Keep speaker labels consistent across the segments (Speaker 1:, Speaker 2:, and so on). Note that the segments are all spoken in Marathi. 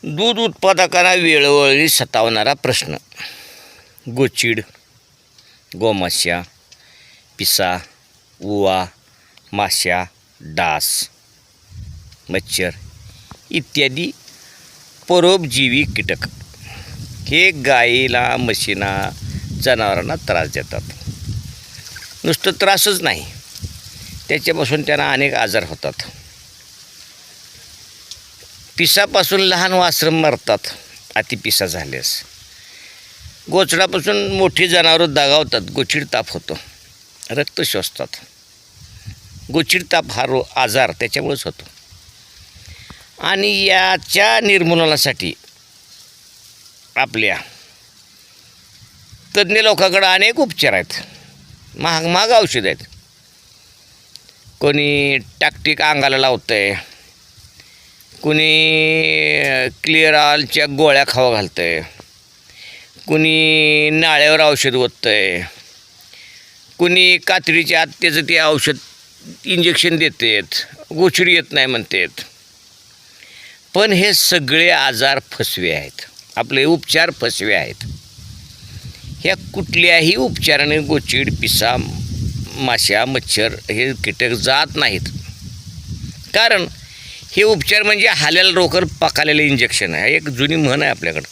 Speaker 1: दूध उत्पादकांना वेळोवेळी सतावणारा प्रश्न. गोचीड, गोमाश्या, पिसा, उवा, माश्या, डास, मच्छर इत्यादी परोपजीवी कीटक हे गाईला, म्हशींना, जनावरांना त्रास देतात. नुसतं त्रासच नाही, त्याच्यापासून त्यांना अनेक आजार होतात. पिसापासून लहान वासरं मरतात अतिपिसा झाल्यास. गोचडापासून मोठी जनावरं दगावतात, गोचीड ताप होतो, रक्त शोषतात. गोचीड ताप हा आजार त्याच्यामुळेच होतो. आणि याच्या निर्मूलनासाठी आपल्या तज्ज्ञ लोकांकडे अनेक उपचार आहेत, महाग महाग औषध आहेत. कोणी टाकटीक अंगाला लावतं आहे, कुणी क्लिअर ऑलच्या गोळ्या खावा घालतं आहे, कुणी नाळ्यावर औषध ओततं आहे, कुणी कातडीच्या आत त्याचं ते औषध इंजेक्शन देतात, गोचीड येत नाही म्हणतात. पण हे सगळे आजार फसवे आहेत, आपले उपचार फसवे आहेत. ह्या कुठल्याही उपचाराने गोचीड, पिसा, माश्या, मच्छर हे कीटक जात नाहीत. कारण हे उपचार म्हणजे हाल्याला रोकर पकालेलं इंजेक्शन आहे. एक जुनी म्हण आहे आपल्याकडं,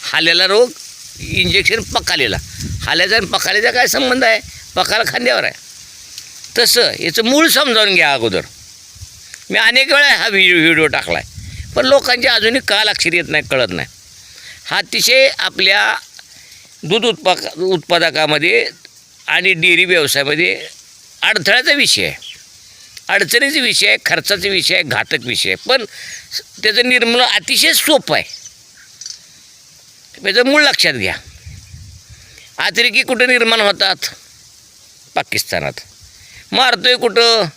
Speaker 1: हाल्याला रोग इंजेक्शन पकालेला. हाल्याचा आणि पकालेचा काय संबंध आहे? पकाला खांद्यावर आहे. तसं याचं मूळ समजावून घ्या अगोदर. मी अनेक वेळा हा व्हिडिओ टाकला आहे, पण लोकांच्या अजूनही का लक्षात येत नाही, कळत नाही. हा अतिशय आपल्या दूध उत्पादकामध्ये आणि डेअरी व्यवसायामध्ये अडथळ्याचा विषय आहे, अडचणीचा विषय आहे, खर्चाचा विषय आहे, घातक विषय आहे. पण त्याचं निर्मूलन अतिशय सोपं आहे. त्याचं मूळ लक्षात घ्या. अतिरेकी कुठं निर्माण होतात? पाकिस्तानात. मारतोय कुठं?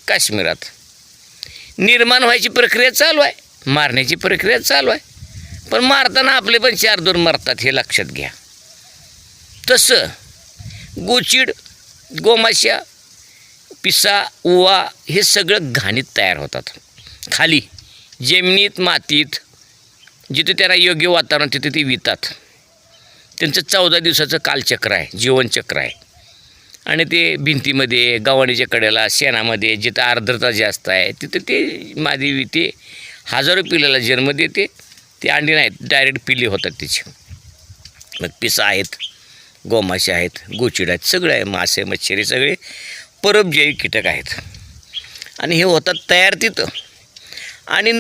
Speaker 1: काश्मीरात. निर्माण व्हायची प्रक्रिया चालू आहे, मारण्याची प्रक्रिया चालू आहे. पण मारताना आपले पण 4-2 मरतात, हे लक्षात घ्या. तसं गोचीड, गोमाश्या, पिसा, उवा हे सगळं घाणीत तयार होतात. खाली जमिनीत, मातीत, जिथे त्यांना योग्य वातावरण तिथे ते वितात. त्यांचं 14 दिवसाचं कालचक्र आहे, जीवनचक्र आहे. आणि ते भिंतीमध्ये, गव्हाणीच्या कडेला, शेणामध्ये जिथं आर्द्रता जास्त आहे तिथं ते मादी विते. हजारो पिल्लाला जन्म देते. ते अंडी नाहीत, डायरेक्ट पिल्ले होतात त्याची. मग पिसा आहेत, गोमाशे आहेत, गोचीड आहेत, सगळे आहे, मासे, मच्छरी सगळे परोपजीवी कीटक आहेत. आणि हे होतात तयार तिथं. आणि